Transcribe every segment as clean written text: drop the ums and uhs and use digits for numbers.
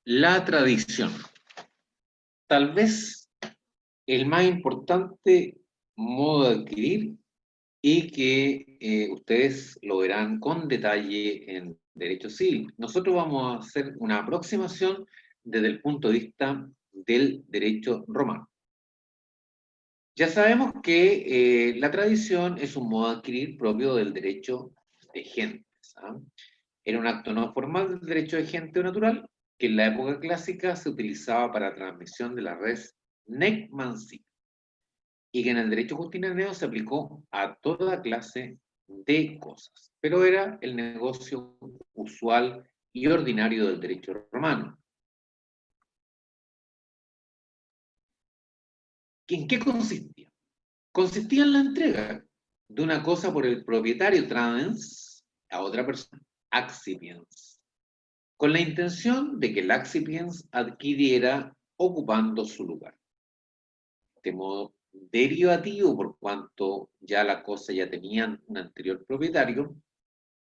La tradición. Tal vez el más importante modo de adquirir y que ustedes lo verán con detalle en Derecho Civil. Nosotros vamos a hacer una aproximación desde el punto de vista del derecho romano. Ya sabemos que la tradición es un modo de adquirir propio del derecho de gentes. ¿Ah? Era un acto no formal del derecho de gente o natural que en la época clásica se utilizaba para transmisión de la res nec mansi y que en el derecho justiniano se aplicó a toda clase de cosas, pero era el negocio usual y ordinario del derecho romano. ¿En qué consistía? Consistía en la entrega de una cosa por el propietario trans a otra persona, accipiens, con la intención de que el accipiens adquiriera ocupando su lugar. De modo derivativo, por cuanto ya la cosa ya tenía un anterior propietario,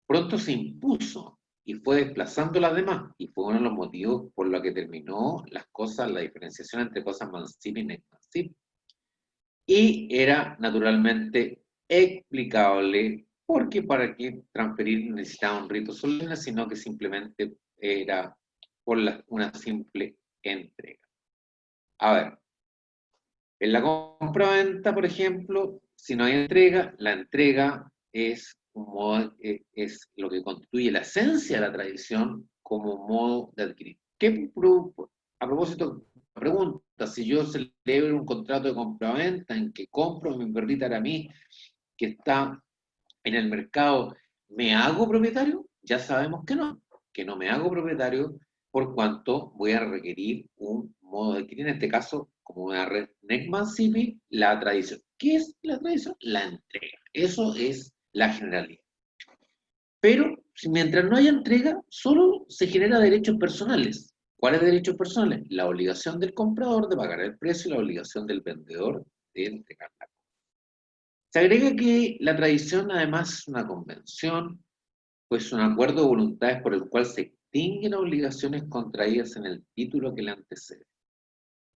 pronto se impuso y fue desplazando las demás, y fue uno de los motivos por los que terminó las cosas, la diferenciación entre cosas mancipi y nec-mancipi. Y era naturalmente explicable porque para qué transferir necesitaba un rito solemne, sino que simplemente era por una simple entrega. A ver, en la compra-venta, por ejemplo, si no hay entrega, la entrega es, es lo que constituye la esencia de la tradición como modo de adquirir. A propósito, pregunta, si yo celebro un contrato de compra-venta en que compro mi perrita mí que está en el mercado, ¿me hago propietario? Ya sabemos que no me hago propietario por cuanto voy a requerir un modo de adquirir, en este caso, como una red NECMAN-CIPI, la tradición. ¿Qué es la tradición? La entrega. Eso es la generalidad. Pero mientras no haya entrega, solo se genera derechos personales. ¿Cuáles derechos personales? La obligación del comprador de pagar el precio y la obligación del vendedor de entregar la cosa. Se agrega que la tradición además es una convención, pues un acuerdo de voluntades por el cual se extinguen obligaciones contraídas en el título que le antecede.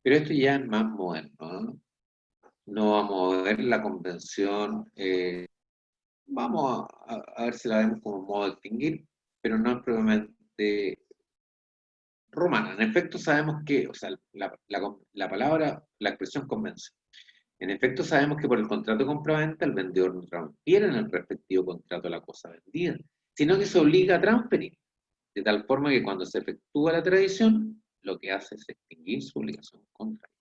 Pero esto ya es más moderno, ¿no? No vamos a ver la convención, vamos a ver si la vemos como modo de extinguir, pero no es propiamente romana. En efecto, sabemos que, o sea, la palabra, la expresión convención. En efecto, sabemos que por el contrato de compraventa el vendedor no transfiere en el respectivo contrato la cosa vendida, sino que se obliga a transferir, de tal forma que cuando se efectúa la tradición, lo que hace es extinguir su obligación contraria.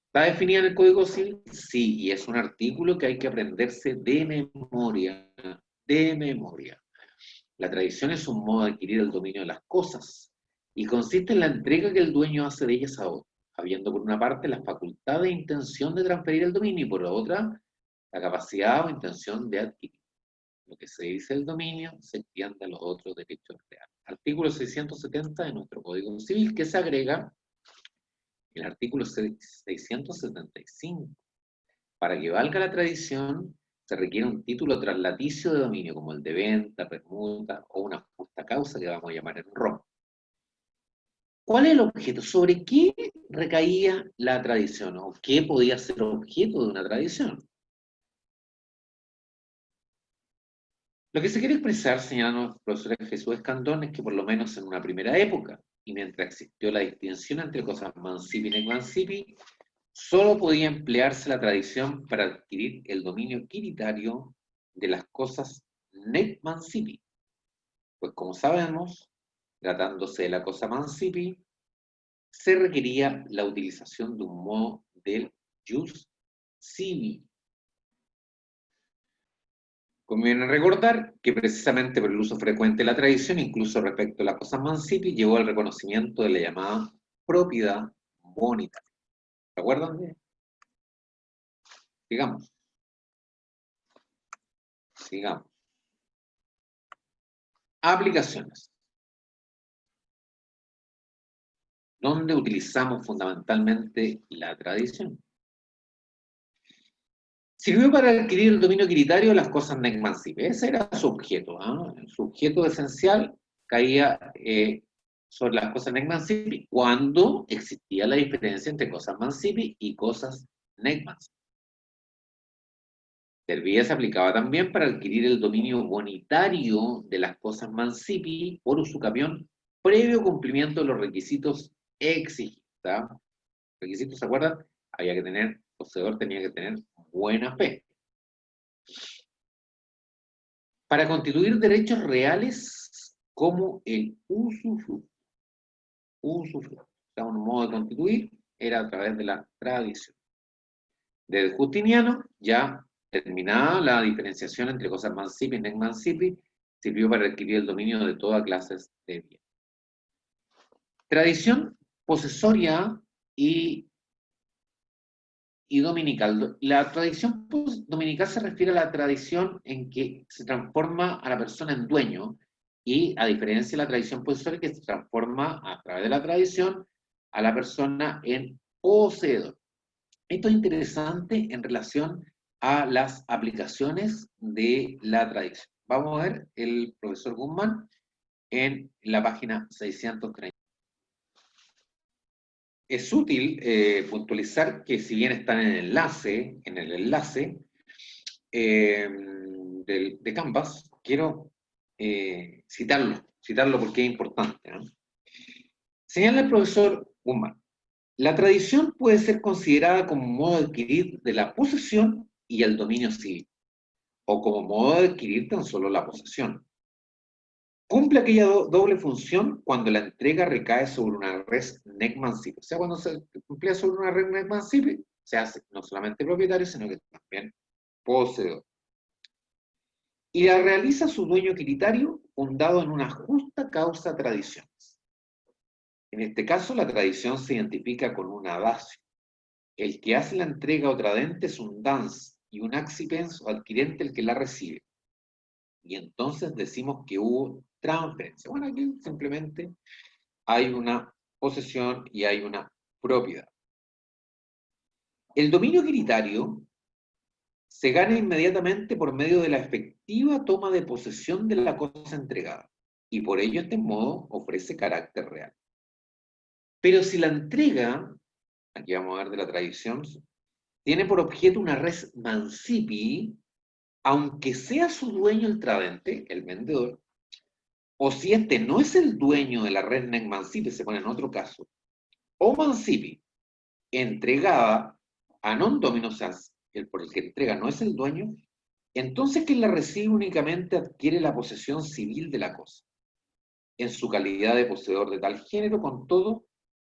¿Está definida en el Código Civil? Sí, y es un artículo que hay que aprenderse de memoria, de memoria. La tradición es un modo de adquirir el dominio de las cosas y consiste en la entrega que el dueño hace de ellas a otro, habiendo por una parte la facultad de intención de transferir el dominio y por la otra la capacidad o intención de adquirir. Lo que se dice el dominio se extiende a los otros derechos reales. Artículo 670 de nuestro Código Civil, que se agrega el artículo 675. Para que valga la tradición, se requiere un título traslaticio de dominio, como el de venta, permuta o una justa causa que vamos a llamar en Roma. ¿Cuál es el objeto? ¿Sobre qué recaía la tradición? ¿O qué podía ser objeto de una tradición? Lo que se quiere expresar, señalando el profesor Jesús Escandón, es que por lo menos en una primera época, y mientras existió la distinción entre cosas mancipi y necmancipi, solo podía emplearse la tradición para adquirir el dominio quiritario de las cosas necmancipi, pues como sabemos, tratándose de la cosa mancipi, se requería la utilización de un modo del jus civi. Conviene recordar que precisamente por el uso frecuente de la tradición, incluso respecto a las cosas mancipi, llevó al reconocimiento de la llamada propiedad bonita. ¿Se acuerdan de? Sigamos, sigamos. Aplicaciones. Donde utilizamos fundamentalmente la tradición. Sirvió para adquirir el dominio quiritario de las cosas necmancipe. Ese era su objeto. ¿Eh? Su objeto esencial caía sobre las cosas Neckman-Zippy, cuando existía la diferencia entre cosas Manzipi y cosas Neckman-Zippy. Servía se aplicaba también para adquirir el dominio bonitario de las cosas Manzipi por usucapión previo cumplimiento de los requisitos exigidos. ¿Tá? Requisitos, ¿se acuerdan? Había que tener, el poseedor tenía que tener buena fe. Para constituir derechos reales como el usufructo. Usufructo. O sea, un modo de constituir era a través de la tradición. Desde Justiniano, ya terminada la diferenciación entre cosas Manzipi y Neckman-Zippy, sirvió para adquirir el dominio de todas clases de bienes. Tradición posesoria y dominical. La tradición dominical se refiere a la tradición en que se transforma a la persona en dueño, y a diferencia de la tradición posesoria que se transforma a través de la tradición a la persona en poseedor. Esto es interesante en relación a las aplicaciones de la tradición. Vamos a ver el profesor Guzmán en la página 630. Es útil puntualizar que si bien están en el enlace de Canvas, quiero citarlo porque es importante, ¿no? Señala el profesor Guzmán: la tradición puede ser considerada como modo de adquirir de la posesión y el dominio civil, o como modo de adquirir tan solo la posesión. Cumple aquella doble función cuando la entrega recae sobre una res Neckman-Zippy. O sea, cuando se cumple sobre una res Neckman-Zippy, se hace no solamente propietario, sino que también poseedor. Y la realiza su dueño equiditario fundado en una justa causa tradiciones. En este caso, la tradición se identifica con un adagio. El que hace la entrega o tradente es un dans, y un accipens o adquirente el que la recibe. Y entonces decimos que hubo transferencia. Bueno, aquí simplemente hay una posesión y hay una propiedad. El dominio equiditario se gana inmediatamente por medio de la efectiva toma de posesión de la cosa entregada, y por ello este modo ofrece carácter real. Pero si la entrega, aquí vamos a ver de la tradición, tiene por objeto una res Manzipi, aunque sea su dueño el tradente, el vendedor, o si este no es el dueño de la res Neckman-Zippy, se pone en otro caso, o Manzipi, entregada a non domino, o sea, el por el que entrega no es el dueño, entonces quien la recibe únicamente adquiere la posesión civil de la cosa. En su calidad de poseedor de tal género, con todo,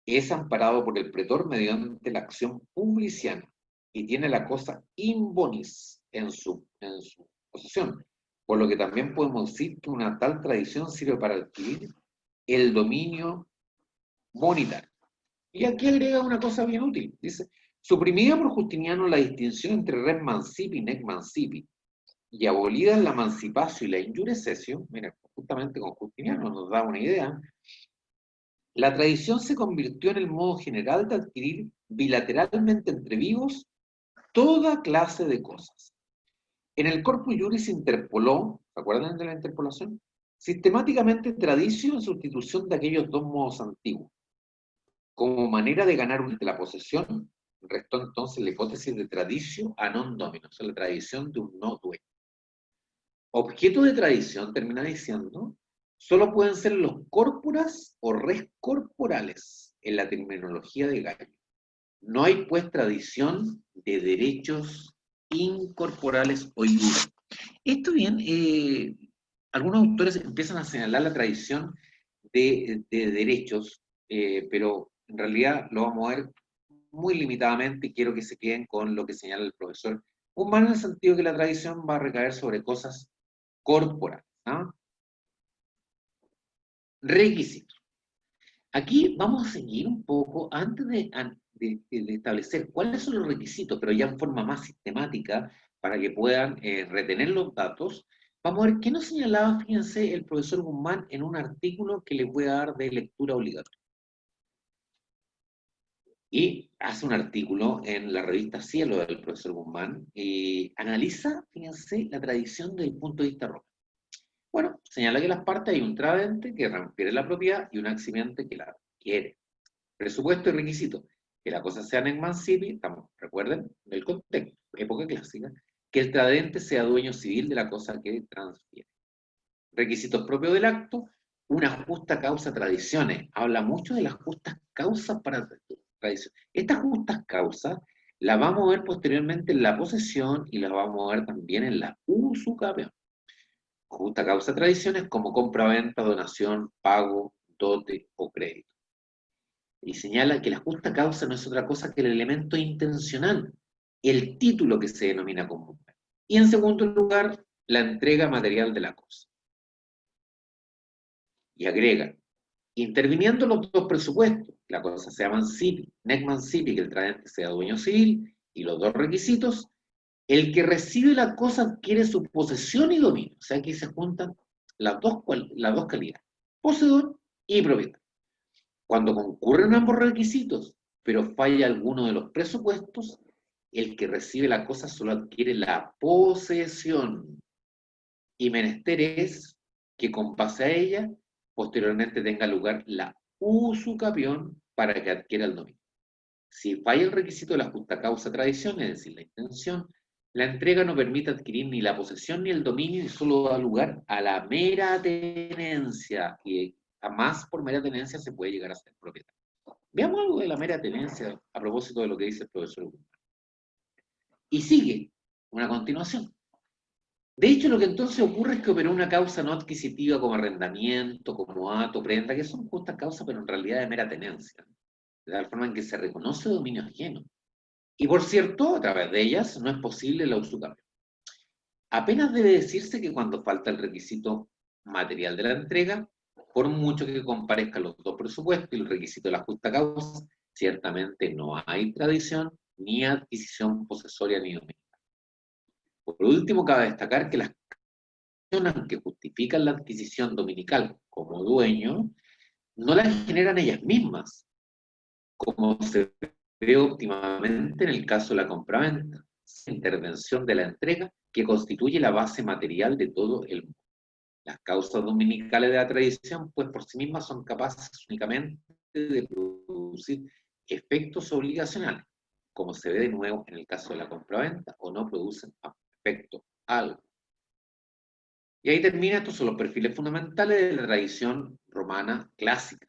es amparado por el pretor mediante la acción publiciana, y tiene la cosa in bonis en su posesión, por lo que también podemos decir que una tal tradición sirve para adquirir el dominio bonitario. Y aquí agrega una cosa bien útil, dice: suprimida por Justiniano la distinción entre res Manzipi y Neckman-Zippy, y abolida la emancipatio y la injure cessio, mira, justamente con Justiniano nos da una idea, la tradición se convirtió en el modo general de adquirir bilateralmente entre vivos toda clase de cosas. En el Corpus Juris se interpoló, ¿se acuerdan de la interpolación? Sistemáticamente tradicio en sustitución de aquellos dos modos antiguos. Como manera de ganar la posesión, restó entonces la hipótesis de traditio a non domino, o sea, la tradición de un no dueño. Objeto de tradición, termina diciendo, solo pueden ser los corporas o res corporales en la terminología de Gallo. No hay pues tradición de derechos incorporales o iure. Esto bien, algunos autores empiezan a señalar la tradición de derechos, pero en realidad lo vamos a ver muy limitadamente, y quiero que se queden con lo que señala el profesor Guzmán, en el sentido que la tradición va a recaer sobre cosas corporales, ¿no? Requisitos. Aquí vamos a seguir un poco antes de establecer cuáles son los requisitos, pero ya en forma más sistemática, para que puedan retener los datos. Vamos a ver qué nos señalaba, fíjense, el profesor Guzmán en un artículo que les voy a dar de lectura obligatoria. Y hace un artículo en la revista Cielo del profesor Guzmán, y analiza, fíjense, la tradición desde el punto de vista romano. Bueno, señala que las partes hay un tradente que transfiere la propiedad y un accidente que la adquiere. Presupuesto y requisito. Que la cosa sea en mancipi, recuerden, del contexto, época clásica, que el tradente sea dueño civil de la cosa que transfiere. Requisitos propios del acto, una justa causa tradiciones. Habla mucho de las justas causas para tradiciones. Estas justas causas las vamos a ver posteriormente en la posesión y las vamos a ver también en la usucapión. Justa causa tradiciones como compra-venta, donación, pago, dote o crédito. Y señala que la justa causa no es otra cosa que el elemento intencional, el título que se denomina común. Y en segundo lugar, la entrega material de la cosa. Y agrega, interviniendo los dos presupuestos, la cosa sea mancipi, nec mancipi, que el tradente sea dueño civil, y los dos requisitos, el que recibe la cosa adquiere su posesión y dominio. O sea, aquí se juntan las dos calidades, poseedor y propietario. Cuando concurren ambos requisitos, pero falla alguno de los presupuestos, el que recibe la cosa solo adquiere la posesión. Y menester es que con base a ella, posteriormente tenga lugar la usucapión para que adquiera el dominio. Si falla el requisito de la justa causa tradición, es decir, la intención, la entrega no permite adquirir ni la posesión ni el dominio y solo da lugar a la mera tenencia. Y jamás por mera tenencia se puede llegar a ser propietario. Veamos algo de la mera tenencia a propósito de lo que dice el profesor Guzmán. Y sigue una continuación. De hecho, lo que entonces ocurre es que operó una causa no adquisitiva como arrendamiento, como ato, prenda, que son justas causas, pero en realidad de mera tenencia, de tal forma en que se reconoce dominio ajeno. Y por cierto, a través de ellas no es posible la usucapión. Apenas debe decirse que cuando falta el requisito material de la entrega, por mucho que comparezcan los dos presupuestos y el requisito de la justa causa, ciertamente no hay tradición ni adquisición posesoria ni dominio. Por último, cabe destacar que las acciones que justifican la adquisición dominical como dueño no las generan ellas mismas, como se ve óptimamente en el caso de la compraventa, intervención de la entrega que constituye la base material de todo el mundo. Las causas dominicales de la tradición, pues por sí mismas son capaces únicamente de producir efectos obligacionales, como se ve de nuevo en el caso de la compraventa, o no producen efecto algo. Y ahí termina, estos son los perfiles fundamentales de la tradición romana clásica.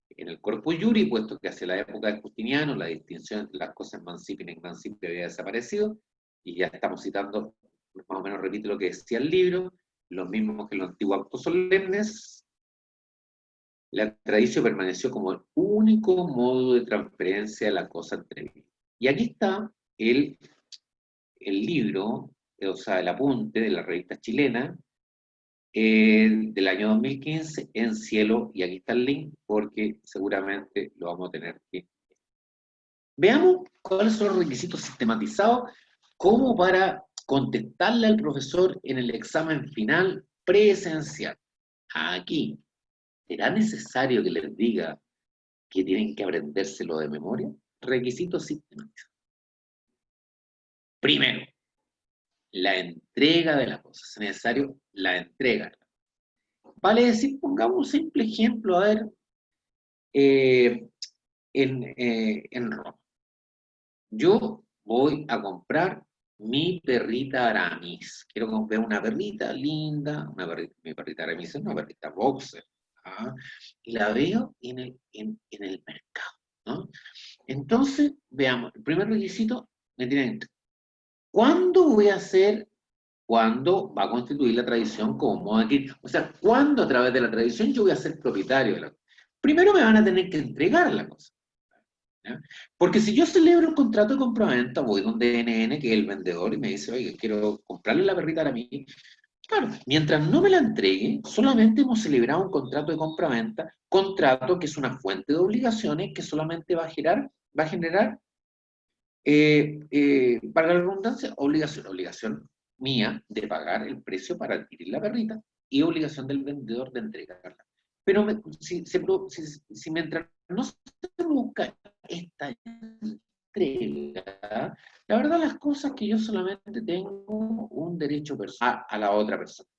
En el Corpus Iuris, puesto que hacia la época de Justiniano la distinción entre las cosas mancipi y nec-mancipi había desaparecido, y ya estamos citando, más o menos repite lo que decía el libro, lo mismo que en los antiguos actos solemnes, la tradición permaneció como el único modo de transferencia de la cosa entre bienes. Y aquí está el libro, o sea, el apunte de la revista chilena, del año 2015 en Cielo, y aquí está el link porque seguramente lo vamos a tener que... Veamos cuáles son los requisitos sistematizados como para contestarle al profesor en el examen final presencial. Aquí, ¿será necesario que les diga que tienen que aprendérselo de memoria? Requisitos sistematizados. Primero, la entrega de la cosa. Es necesario la entrega. Vale decir, pongamos un simple ejemplo, a ver, en Roma. Yo voy a comprar mi perrita Aramis. Quiero comprar una perrita linda, mi perrita Aramis es una perrita boxer. ¿Ah? Y la veo en el mercado, ¿no? Entonces, veamos, el primer requisito me tiene que... ¿Cuándo voy a hacer? ¿Cuándo va a constituir la tradición como modo de adquirir? O sea, ¿cuándo a través de la tradición yo voy a ser propietario de la cosa? Primero me van a tener que entregar la cosa. ¿Ya? Porque si yo celebro el contrato de compraventa, voy donde NN, que es el vendedor, y me dice, oye, quiero comprarle la perrita a mí. Claro, mientras no me la entregue, solamente hemos celebrado un contrato de compraventa, contrato que es una fuente de obligaciones que solamente va a generar para la redundancia, obligación mía de pagar el precio para adquirir la perrita y obligación del vendedor de entregarla. Pero si mientras no se busca esta entrega, la verdad las cosas que yo solamente tengo un derecho personal a la otra persona.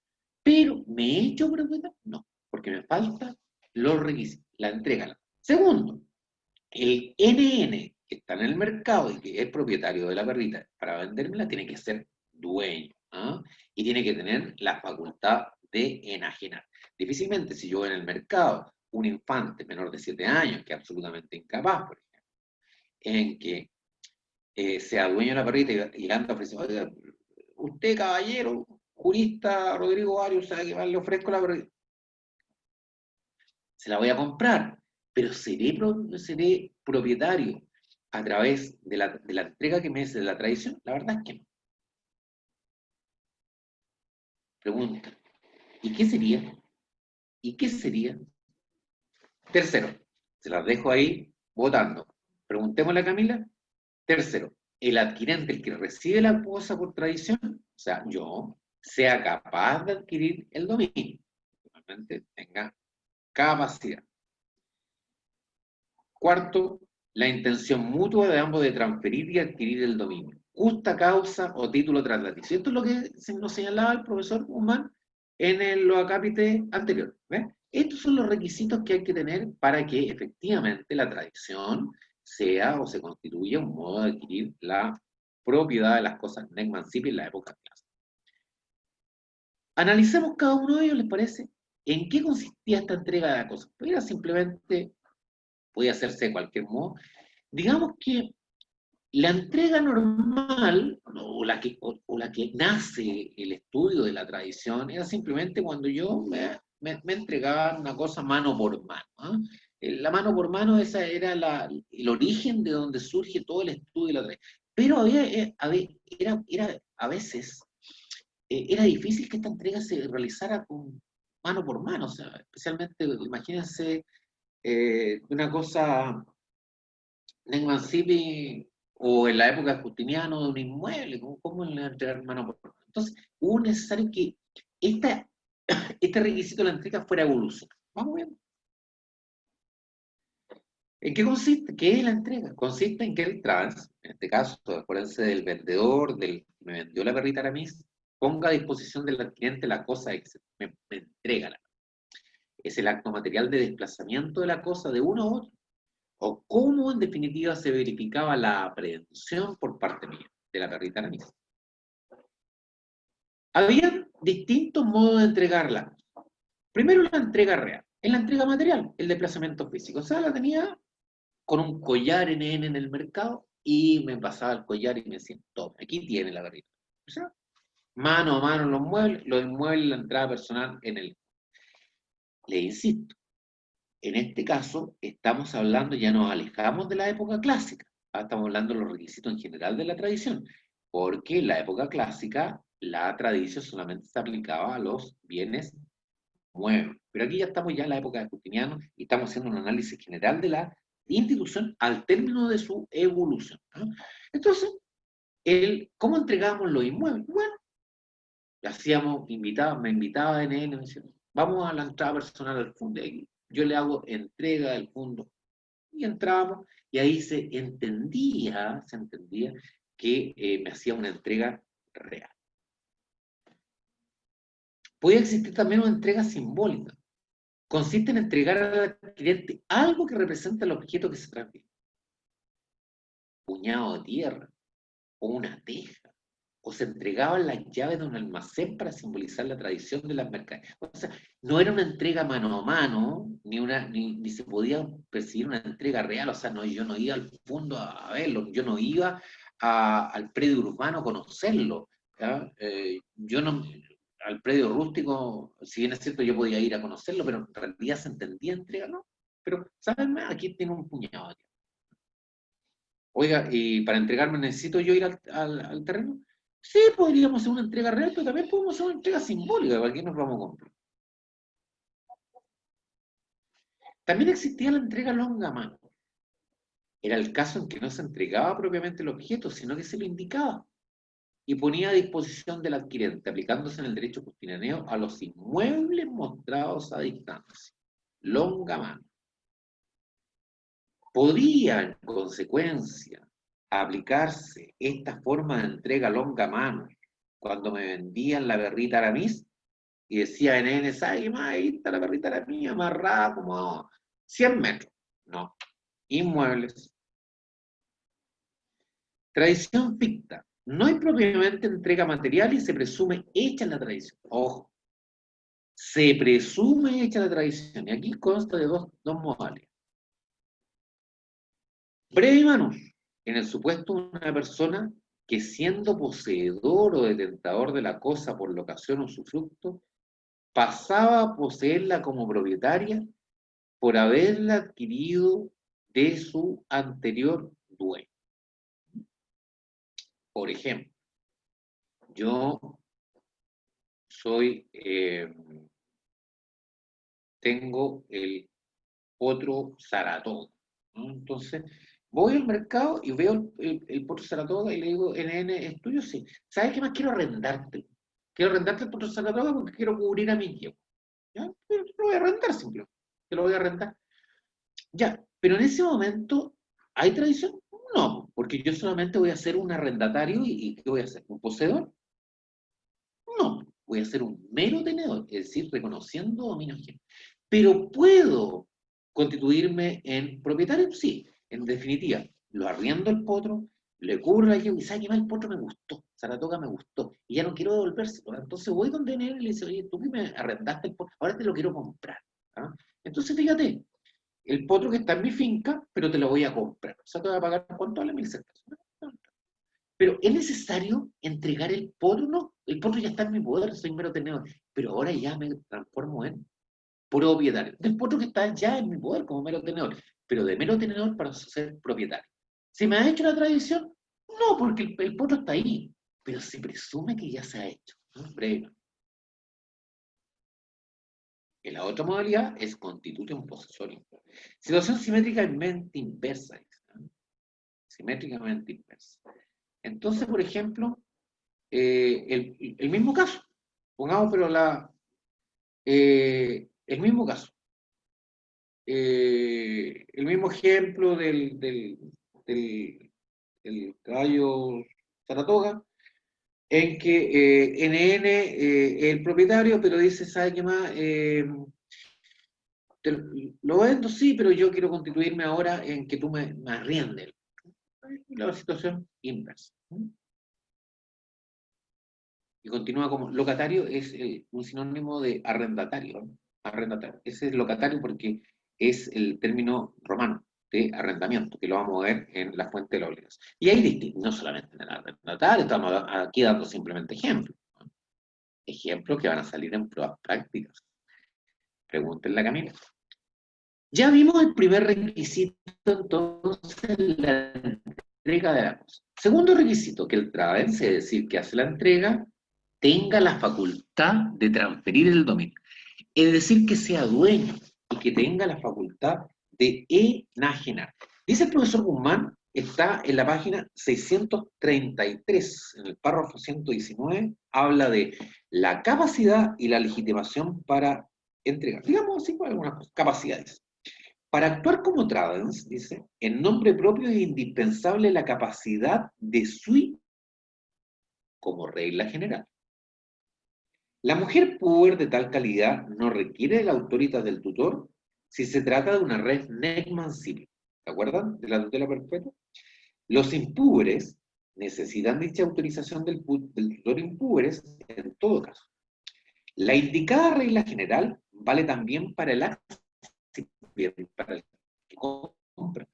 Pero ¿Me he hecho propietario? No, porque me faltan los requisitos. La entrega. Segundo, el NN que está en el mercado y que es propietario de la perrita para vendérmela tiene que ser dueño, ¿ah? Y tiene que tener la facultad de enajenar. Difícilmente si yo veo en el mercado un infante menor de 7 años que es absolutamente incapaz, por ejemplo, en que sea dueño de la perrita y anda ofreciendo, oiga, usted caballero, jurista Rodrigo Arias, ¿sabe que más le ofrezco la perrita? Se la voy a comprar, pero seré propietario a través de la entrega que me hace de la tradición. La verdad es que no. Pregunta, ¿y qué sería? ¿Y qué sería? Tercero, se las dejo ahí votando. Preguntémosle a Camila. Tercero, el adquirente, el que recibe la cosa por tradición, o sea, yo, sea capaz de adquirir el dominio. Realmente tenga capacidad. Cuarto, la intención mutua de ambos de transferir y adquirir el dominio. Justa causa o título traslaticio. Esto es lo que nos señalaba el profesor Guzmán en los acápites anteriores. ¿Ves? Estos son los requisitos que hay que tener para que efectivamente la tradición sea o se constituya un modo de adquirir la propiedad de las cosas Necmancipia en la época clásica. Analicemos cada uno de ellos, ¿les parece? ¿En qué consistía esta entrega de la cosa? Pues era simplemente, podía hacerse de cualquier modo. Digamos que la entrega normal, o la que nace el estudio de la tradición, era simplemente cuando yo me entregaba una cosa mano por mano. ¿Ah? La mano por mano, esa era el origen de donde surge todo el estudio de la tradición. Pero a veces era difícil que esta entrega se realizara con mano por mano, o sea, especialmente, imagínense una cosa Necmancipi o en la época de Justiniano de un inmueble, ¿cómo le entregar mano por mano? Entonces, hubo necesario que esta, este requisito de la entrega fuera evolucionado. Vamos bien. ¿En qué consiste? ¿Qué es la entrega? Consiste en que el trans, en este caso, acuérdense del vendedor, del que me vendió la perrita Aramis, ponga a disposición del adquirente la cosa que me entrega. Es el acto material de desplazamiento de la cosa de uno a otro o cómo en definitiva se verificaba la aprehensión por parte mía de la perrita Aramis. Había distintos modos de entregarla. Primero la entrega real, es la entrega material, el desplazamiento físico. O sea, la tenía con un collar NN en el mercado y me pasaba el collar y me decía, toma, aquí tiene la perrita. O sea, mano a mano los inmuebles, la entrada personal en el... Le insisto, en este caso, estamos hablando, ya nos alejamos de la época clásica, estamos hablando de los requisitos en general de la tradición, porque en la época clásica la tradición solamente se aplicaba a los bienes muebles. Pero aquí ya estamos ya en la época de Justiniano y estamos haciendo un análisis general de la institución al término de su evolución, ¿no? Entonces, ¿cómo entregábamos los inmuebles? Bueno, hacíamos, me invitaba en él, me decía, vamos a la entrada personal al fondo, y yo le hago entrega del fondo, y entramos, y ahí se entendía que me hacía una entrega real. Puede existir también una entrega simbólica. Consiste en entregar al cliente algo que representa el objeto que se transfiere. Puñado de tierra, o una teja, o se entregaban las llaves de un almacén para simbolizar la tradición de las mercaderías. O sea, no era una entrega mano a mano, ni se podía percibir una entrega real, o sea, no, yo no iba al fondo a verlo, yo no iba al predio urbano a conocerlo, yo no, al predio rústico, si bien es cierto, yo podía ir a conocerlo, pero en realidad se entendía entrega, ¿no? Pero, ¿saben? Aquí tiene un puñado de tierra. Oiga, y para entregarme necesito yo ir al terreno. Sí, podríamos hacer una entrega real, pero también podemos hacer una entrega simbólica, ¿para qué nos vamos a comprar? También existía la entrega longa mano. Era el caso en que no se entregaba propiamente el objeto, sino que se lo indicaba y ponía a disposición del adquirente, aplicándose en el derecho justinianeo a los inmuebles mostrados a distancia. Longa mano. Podría, en consecuencia, aplicarse esta forma de entrega longa mano cuando me vendían la berrita Aramis. y decía NN, ¿sabe qué más? Ahí está la perrita la mía, amarrada como a 100 metros. No. Inmuebles. Tradición ficta. No hay propiamente entrega material y se presume hecha la tradición. Ojo. Se presume hecha la tradición. Y aquí consta de dos modalidades. Breve manus. En el supuesto de una persona que siendo poseedor o detentador de la cosa por locación o usufructo, pasaba a poseerla como propietaria por haberla adquirido de su anterior dueño. Por ejemplo, yo soy, tengo el potro Saratoga, ¿no? Entonces, voy al mercado y veo el potro Saratoga y le digo, NN, ¿es tuyo? Sí. ¿Sabes qué más? Quiero arrendarte. Quiero arrendarte el potro Saratoga porque quiero cubrir a mi yegua. ¿Ya? Pero lo voy a arrendar simplemente. Te lo voy a arrendar. Ya, pero en ese momento, ¿hay tradición? No, porque yo solamente voy a ser un arrendatario y ¿qué voy a hacer? ¿Un poseedor? No, voy a ser un mero tenedor, es decir, reconociendo dominio ajeno. Pero puedo constituirme en propietario, sí, en definitiva, lo arriendo el potro, le cubro la yegua y ¿sabe qué más? El potro me gustó, Saratoga me gustó, y ya no quiero devolvérselo. Entonces voy donde él y le dice, oye, tú que me arrendaste el potro, ahora te lo quiero comprar. ¿Ah? Entonces fíjate, el potro que está en mi finca, pero te lo voy a comprar. O sea, te voy a pagar, ¿cuánto vale? 1.000 pesos. Pero ¿es necesario entregar el potro? No, el potro ya está en mi poder, soy mero tenedor. Pero ahora ya me transformo en propietario. Del potro que está ya en mi poder como mero tenedor. Pero de mero tenedor para ser propietario. ¿Se me ha hecho la tradición? No, porque el potro está ahí. Pero se presume que ya se ha hecho. Breve. En la otra modalidad es constituye un posesorio. Situación simétricamente inversa. ¿No? Simétricamente inversa. Entonces, por ejemplo, el mismo caso. Pongamos, pero el mismo caso. El mismo ejemplo del caballo Saratoga, en que NN es el propietario, pero dice, ¿sabe qué más? Lo vendo, sí, pero yo quiero constituirme ahora en que tú me arriendes. La situación inversa. Y continúa como locatario, es un sinónimo de arrendatario, ¿no? Arrendatario. Ese es locatario porque es el término romano de arrendamiento, que lo vamos a ver en la fuente de la obligación. Y hay distintos, no solamente en el arrendatario, estamos aquí dando simplemente ejemplos, ¿no? Ejemplos que van a salir en pruebas prácticas. Pregúntenle a Camila. Ya vimos el primer requisito, entonces, la entrega de la cosa. Segundo requisito, que el travense, es decir, que hace la entrega, tenga la facultad de transferir el dominio. Es decir, que sea dueño y que tenga la facultad de enajenar. Dice el profesor Guzmán, está en la página 633, en el párrafo 119, habla de la capacidad y la legitimación para entregar. Digamos así, algunas capacidades. Para actuar como tradens, dice, en nombre propio es indispensable la capacidad de sui como regla general. La mujer puber de tal calidad no requiere de la autoridad del tutor si se trata de una red necmancipio. ¿Se acuerdan de la tutela perpetua? Los impúberes necesitan dicha autorización del tutor impúberes en todo caso. La indicada regla general vale también para el para el que compra.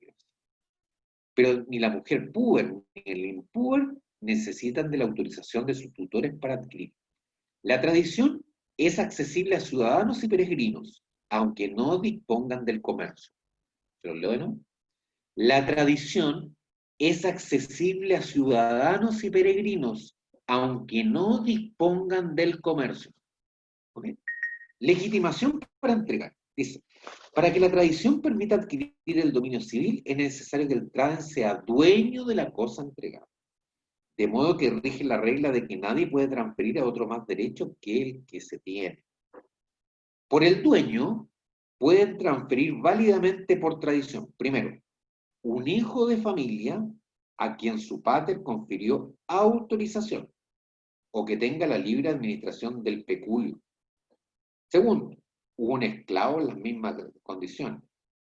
Pero ni la mujer puber ni el impúber necesitan de la autorización de sus tutores para adquirir. La tradición es accesible a ciudadanos y peregrinos, aunque no dispongan del comercio. ¿Pero leo de nuevo? La tradición es accesible a ciudadanos y peregrinos, aunque no dispongan del comercio. ¿Okay? Legitimación para entregar. Dice, para que la tradición permita adquirir el dominio civil, es necesario que el traden sea dueño de la cosa entregada. De modo que rige la regla de que nadie puede transferir a otro más derecho que el que se tiene. Por el dueño, pueden transferir válidamente por tradición. Primero, un hijo de familia a quien su pater confirió autorización o que tenga la libre administración del peculio. Segundo, hubo un esclavo en las mismas condiciones.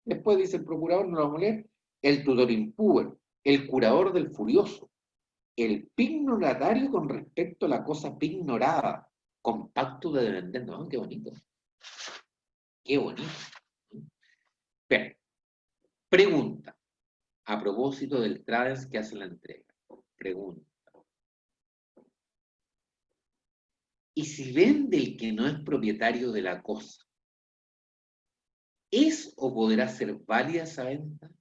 Después dice el procurador, no lo vamos a leer, el tutor impúber, el curador del furioso, el pignoratario con respecto a la cosa pignorada, compacto de vender, ¿no? Qué bonito. Qué bonito. Bien, pregunta, a propósito del traders que hace la entrega. Pregunta. ¿Y si vende el que no es propietario de la cosa? ¿Es o podrá ser válida esa venta?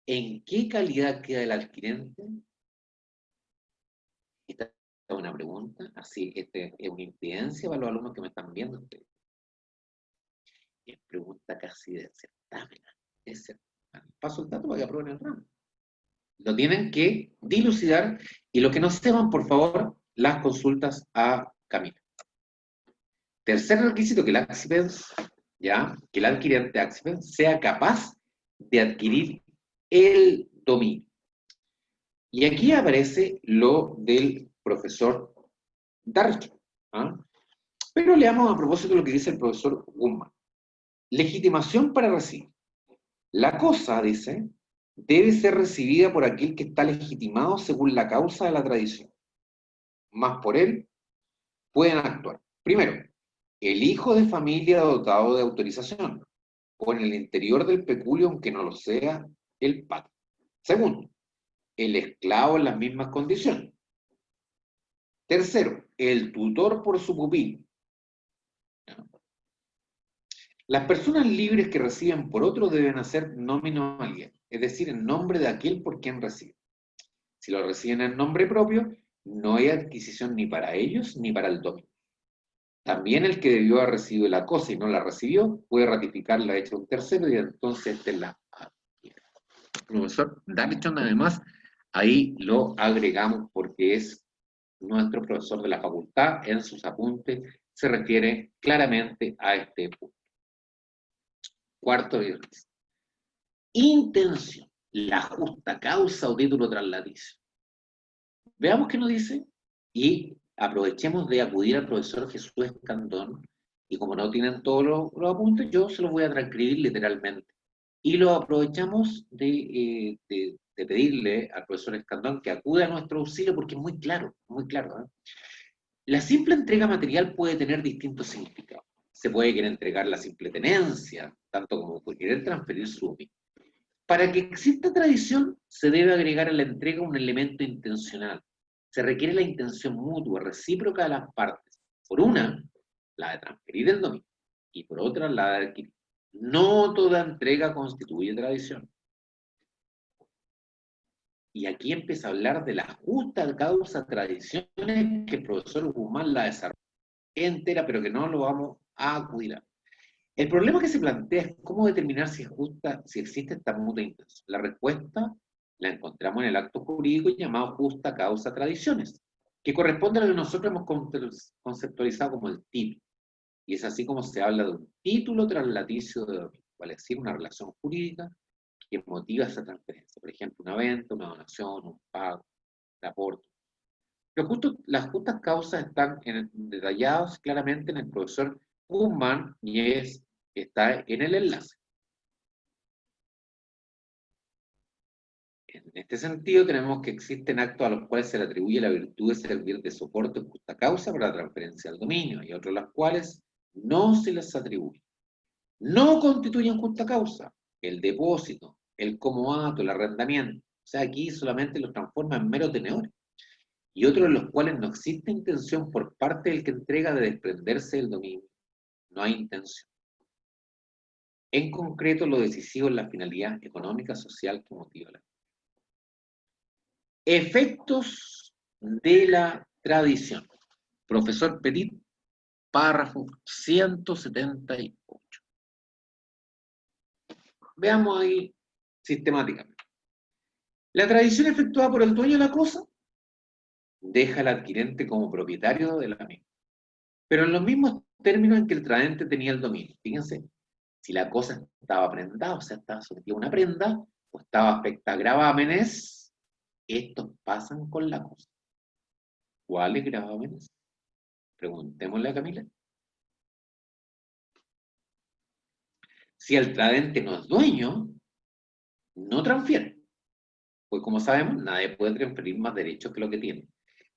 ¿En qué calidad queda el adquirente? Esta es una pregunta, así, este es una incidencia para los alumnos que me están viendo ustedes. Es pregunta casi de certamen. Paso el dato para que aprueben el ramo. Lo tienen que dilucidar y los que no sepan, por favor, las consultas a Camila. Tercer requisito, que el accipens, ya, que el adquirente accipens sea capaz de adquirir el dominio. Y aquí aparece lo del profesor Darcho. ¿Ah? Pero leamos a propósito lo que dice el profesor Guzmán. Legitimación para recibir. La cosa, dice, debe ser recibida por aquel que está legitimado según la causa de la tradición. Más por él pueden actuar. Primero, el hijo de familia dotado de autorización, o en el interior del peculio, aunque no lo sea, el padre. Segundo, el esclavo en las mismas condiciones. Tercero, el tutor por su pupilo. Las personas libres que reciben por otro deben hacer nominalidad, es decir, en nombre de aquel por quien reciben. Si lo reciben en nombre propio, no hay adquisición ni para ellos ni para el dominio. También el que debió haber recibido la cosa y no la recibió, puede ratificar la hecha de un tercero y entonces este la adquiere. El profesor Darlington, además, ahí lo agregamos porque es nuestro profesor de la facultad, en sus apuntes se refiere claramente a este punto. Cuarto viernes. Intención, la justa causa o título traslaticio. Veamos qué nos dice y aprovechemos de acudir al profesor Jesús Escandón, y como no tienen todos los apuntes, yo se los voy a transcribir literalmente. Y lo aprovechamos de pedirle al profesor Escandón que acude a nuestro auxilio porque es muy claro. ¿Eh? La simple entrega material puede tener distintos significados. Se puede querer entregar la simple tenencia, tanto como puede querer transferir su dominio. Para que exista tradición, se debe agregar a la entrega un elemento intencional. Se requiere la intención mutua, recíproca de las partes. Por una, la de transferir el dominio, y por otra, la de adquirir. No toda entrega constituye tradición. Y aquí empieza a hablar de la justa causa tradiciones que el profesor Guzmán la desarrolla entera, pero que no lo vamos a acudir a. El problema que se plantea es cómo determinar si es justa, si existe esta mutua intención. La respuesta la encontramos en el acto jurídico llamado justa causa tradiciones, que corresponde a lo que nosotros hemos conceptualizado como el título. Y es así como se habla de un título traslaticio de dominio, vale decir, una relación jurídica que motiva esa transferencia. Por ejemplo, una venta, una donación, un pago, un aporte. Pero las justas causas están detalladas claramente en el profesor Guzmán y está en el enlace. En este sentido, tenemos que existen actos a los cuales se le atribuye la virtud de servir de soporte o justa causa para la transferencia del dominio, y otros a los cuales no se les atribuye. No constituyen justa causa el depósito, el comodato, el arrendamiento. O sea, aquí solamente los transforma en meros tenedores. Y otros en los cuales no existe intención por parte del que entrega de desprenderse del dominio. No hay intención. En concreto, lo decisivo es la finalidad económica, social que motiva la. Efectos de la tradición. Profesor Petit, párrafo 178. Veamos ahí sistemáticamente. La tradición efectuada por el dueño de la cosa deja al adquirente como propietario de la misma, pero en los mismos términos en que el tradente tenía el dominio. Fíjense, si la cosa estaba prendada, o sea, estaba sometida a una prenda, o estaba afecta a gravámenes, estos pasan con la cosa. ¿Cuáles gravámenes? Preguntémosle a Camila. Si el tradente no es dueño, no transfiere. Pues como sabemos, nadie puede transferir más derechos que lo que tiene.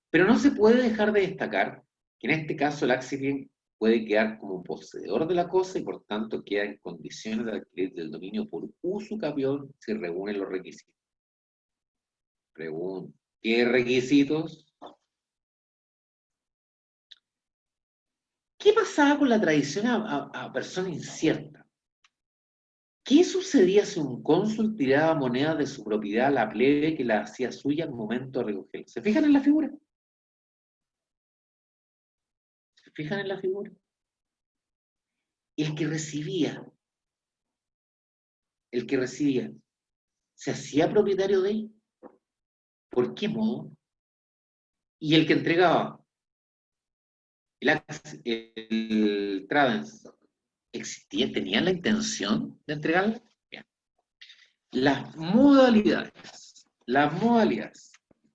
Pero no se puede dejar de destacar que en este caso el accipient puede quedar como poseedor de la cosa y por tanto queda en condiciones de adquirir del dominio por uso capión si reúne los requisitos. Pregunta, ¿qué requisitos? ¿Qué pasaba con la tradición a persona incierta? ¿Qué sucedía si un cónsul tiraba monedas de su propiedad a la plebe que la hacía suya al momento de recogerla? ¿Se fijan en la figura? ¿Se fijan en la figura? El que recibía, el que recibía, ¿se hacía propietario de él? ¿Por qué modo? Y el que entregaba, el Tradens, ¿tenía la intención de entregarla? Bien. Las modalidades. Las modalidades.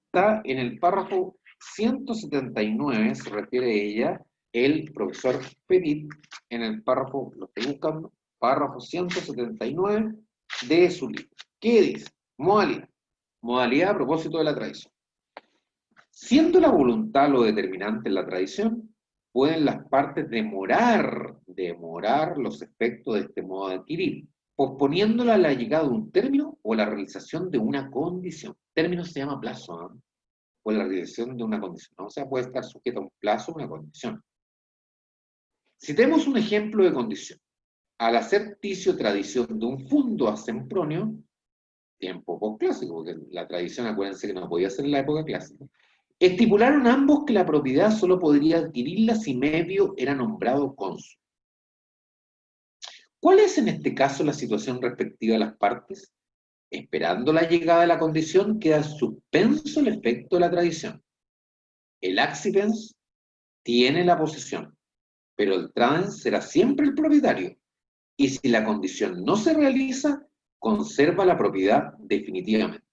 Está en el párrafo 179, se refiere a ella, el profesor Petit, en el párrafo, lo estoy buscando, párrafo 179 de su libro. ¿Qué dice? Modalidad. Modalidad a propósito de la tradición. Siendo la voluntad lo determinante en la tradición, pueden las partes demorar los efectos de este modo de adquirir, posponiéndola a la llegada de un término o la realización de una condición. Término se llama plazo, ¿eh? O la realización de una condición. ¿No? O sea, puede estar sujeto a un plazo o una condición. Si tenemos un ejemplo de condición, al hacer ticio tradición de un fundo a Sempronio, tiempo postclásico, porque la tradición, acuérdense que no podía ser en la época clásica, estipularon ambos que la propiedad solo podría adquirirla si Mevio era nombrado cónsul. ¿Cuál es en este caso la situación respectiva de las partes? Esperando la llegada de la condición, queda suspenso el efecto de la tradición. El accipens tiene la posesión, pero el tradens será siempre el propietario, y si la condición no se realiza, conserva la propiedad definitivamente.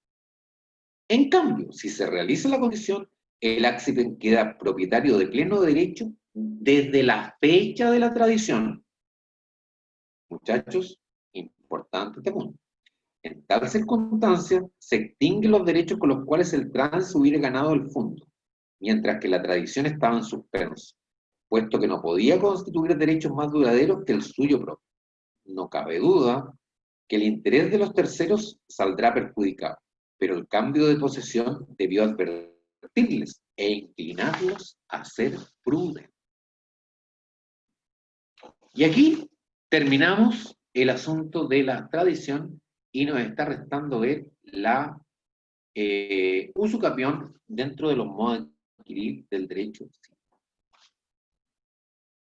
En cambio, si se realiza la condición, el accipens queda propietario de pleno derecho desde la fecha de la tradición. Muchachos, importante este punto. En tal circunstancia, se extinguen los derechos con los cuales el trans hubiera ganado el fondo, mientras que la tradición estaba en suspenso, puesto que no podía constituir derechos más duraderos que el suyo propio. No cabe duda que el interés de los terceros saldrá perjudicado, pero el cambio de posesión debió advertirles e inclinarlos a ser prudentes. Y aquí terminamos el asunto de la tradición y nos está restando ver la usucapión dentro de los modos de adquirir del derecho civil.